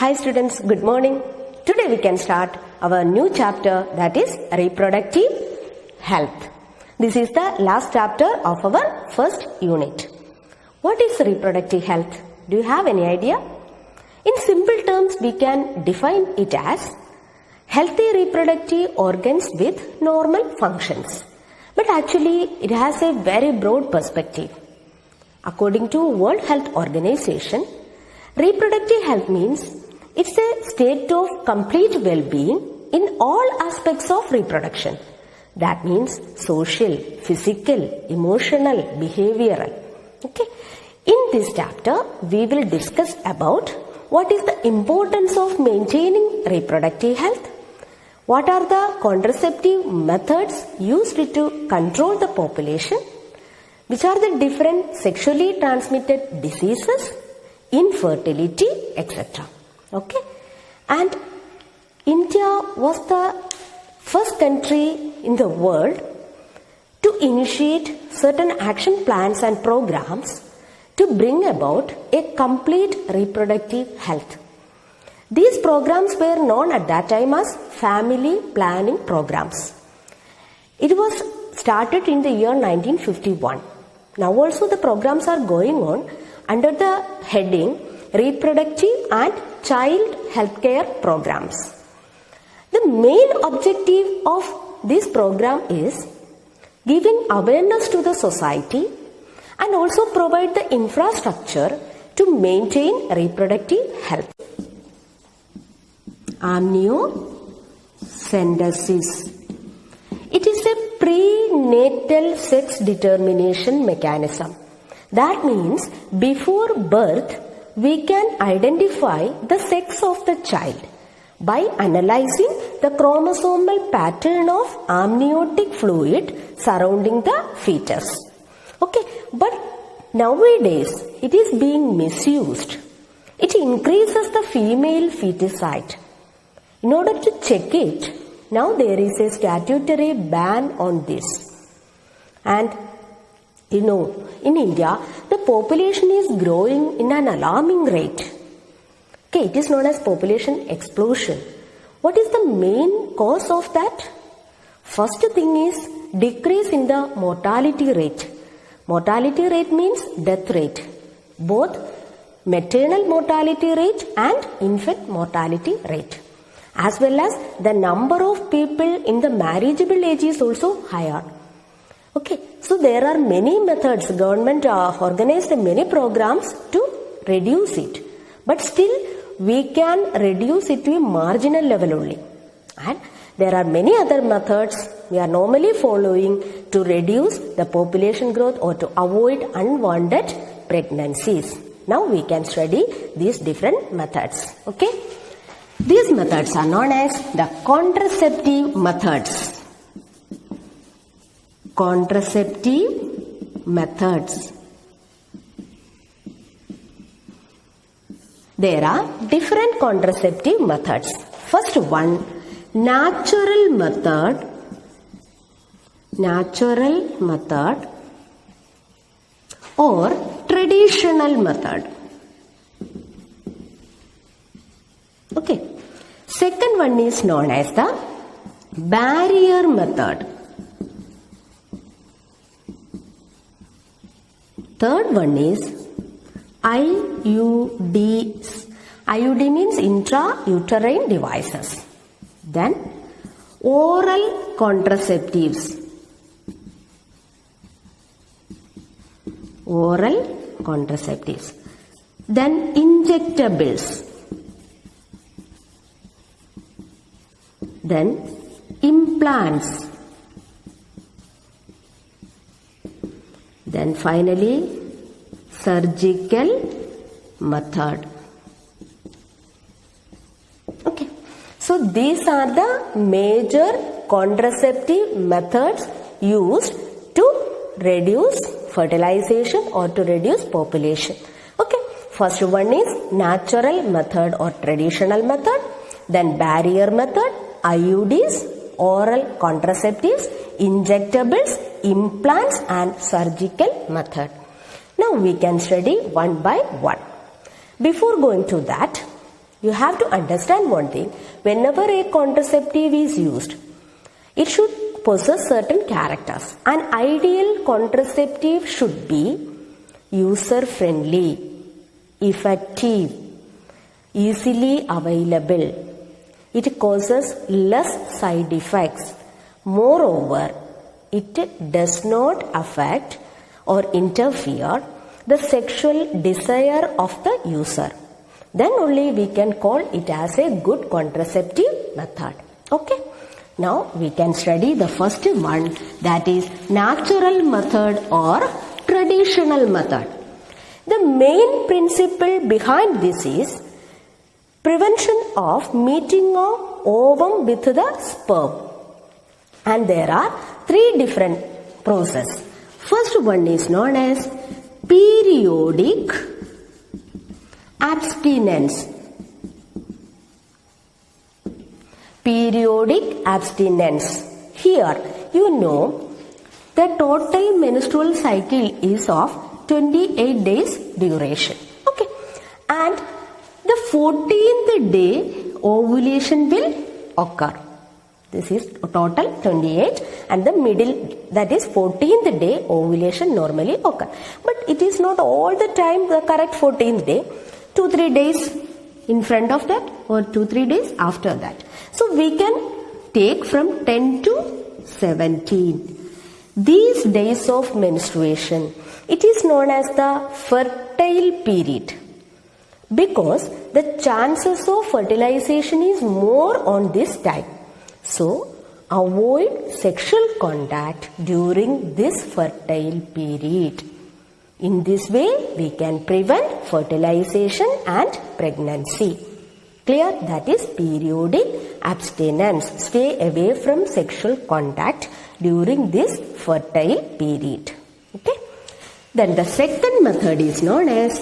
Hi students, good morning. Today we can start our new chapter, that is reproductive health. This is the last chapter of our first unit. What is reproductive health? Do you have any idea? In simple terms, we can define it as healthy reproductive organs with normal functions. But actually it has a very broad perspective. According to World Health Organization, reproductive health means it's a state of complete well-being in all aspects of reproduction. That means social, physical, emotional, behavioral. Okay. In this chapter, we will discuss about what is the importance of maintaining reproductive health, what are the contraceptive methods used to control the population, which are the different sexually transmitted diseases, infertility, etc. Okay, and India was the first country in the world to initiate certain action plans and programs to bring about a complete reproductive health. These programs were known at that time as family planning programs. It was started in the year 1951. Now also the programs are going on under the heading Reproductive and Child Healthcare Programs. The main objective of this program is giving awareness to the society and also provide the infrastructure to maintain reproductive health. Amniocentesis. It is a prenatal sex determination mechanism. That means before birth, we can identify the sex of the child by analyzing the chromosomal pattern of amniotic fluid surrounding the fetus. Okay, but nowadays it is being misused. It increases the female feticide. In order to check it, now there is a statutory ban on this. And in India, the population is growing in an alarming rate. Okay, it is known as population explosion. What is the main cause of that? First thing is decrease in the mortality rate. Mortality rate means death rate. Both maternal mortality rate and infant mortality rate. As well as the number of people in the marriageable age is also higher. Okay, so there are many methods. Government organized many programs to reduce it. But still, we can reduce it to a marginal level only. And there are many other methods we are normally following to reduce the population growth or to avoid unwanted pregnancies. Now we can study these different methods. Okay. These methods are known as the contraceptive methods. Contraceptive methods. There are different contraceptive methods. First one, natural method or traditional method. Okay. Second one is known as the barrier method. Third one is IUDs. IUD means intrauterine devices. Then oral contraceptives. Then injectables. Then implants. Then finally surgical method. Okay. So these are the major contraceptive methods used to reduce fertilization or to reduce population. Okay. First one is natural method or traditional method. Then barrier method, IUDs, oral contraceptives, injectables, implants and surgical method. Now we can study one by one. Before going to that, You have to understand one thing. Whenever a contraceptive is used, it should possess certain characters. An ideal contraceptive should be user-friendly, effective, easily available. It causes less side effects. Moreover, it does not affect or interfere the sexual desire of the user. Then only we can call it as a good contraceptive method. Okay. Now we can study the first one, that is natural method or traditional method. The main principle behind this is prevention of meeting of ovum with the sperm. And there are three different processes. First one is known as periodic abstinence. Periodic abstinence. Here, you know, the total menstrual cycle is of 28 days duration. Okay. And the 14th day ovulation will occur. This is total 28 and the middle, that is 14th day ovulation normally occur. But it is not all the time the correct 14th day. 2-3 days in front of that or 2-3 days after that. So we can take from 10 to 17. These days of menstruation, it is known as the fertile period because the chances of fertilization is more on this time. So avoid sexual contact during this fertile period. In this way, we can prevent fertilization and pregnancy. Clear? That is periodic abstinence. Stay away from sexual contact during this fertile period. Okay. Then the second method is known as,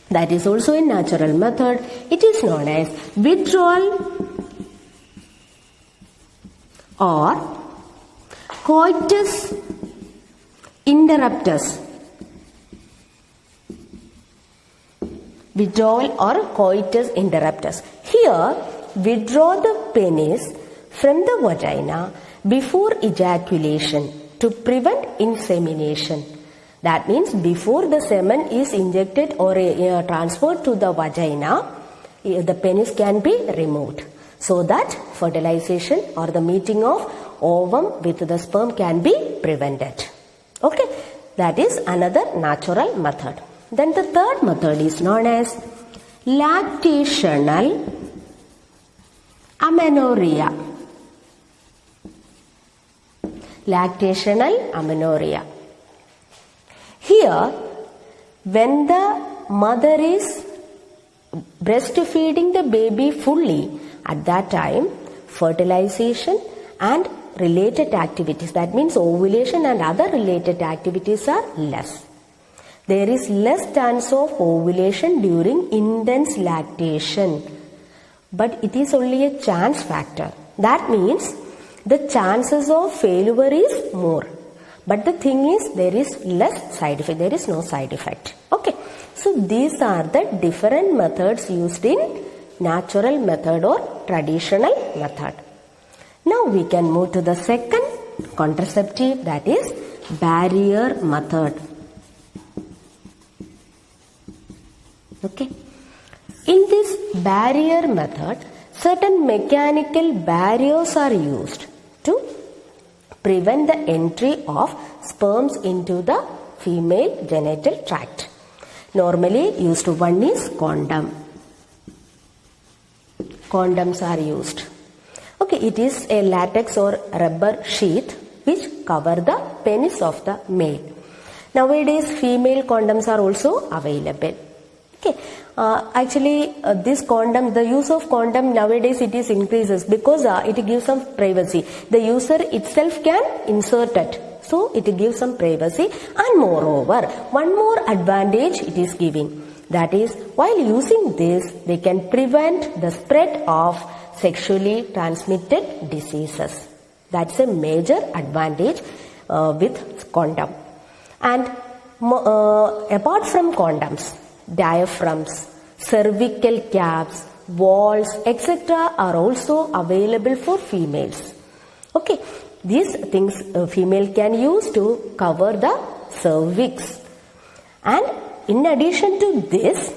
that is also a natural method. It is known as withdrawal or coitus interruptus. Withdrawal or coitus interruptus. Here, withdraw the penis from the vagina before ejaculation to prevent insemination. That means before the semen is injected or transferred to the vagina, the penis can be removed so that fertilization or the meeting of ovum with the sperm can be prevented. Okay, that is another natural method. Then the third method is known as lactational amenorrhea. Lactational amenorrhea. Here, when the mother is breastfeeding the baby fully, at that time, fertilization and related activities, that means ovulation and other related activities are less. There is less chance of ovulation during intense lactation, but it is only a chance factor. That means the chances of failure is more. But the thing is, there is less side effect. There is no side effect. Okay. So these are the different methods used in natural method or traditional method. Now we can move to the second contraceptive, that is barrier method. Okay. In this barrier method, certain mechanical barriers are used to prevent the entry of sperms into the female genital tract. Normally used one is condom. Condoms are used. Okay, it is a latex or rubber sheath which cover the penis of the male. Nowadays female condoms are also available. Okay, this condom, the use of condom nowadays it is increases because it gives some privacy. The user itself can insert it. So it gives some privacy, and moreover, one more advantage it is giving. That is, while using this, they can prevent the spread of sexually transmitted diseases. That's a major advantage with condom. And apart from condoms, diaphragms, cervical caps, walls, etc. are also available for females. Okay, these things a female can use to cover the cervix. And in addition to this,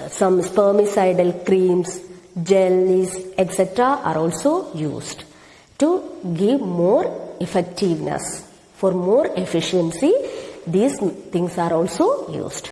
some spermicidal creams, jellies, etc. are also used to give more effectiveness. For more efficiency, these things are also used.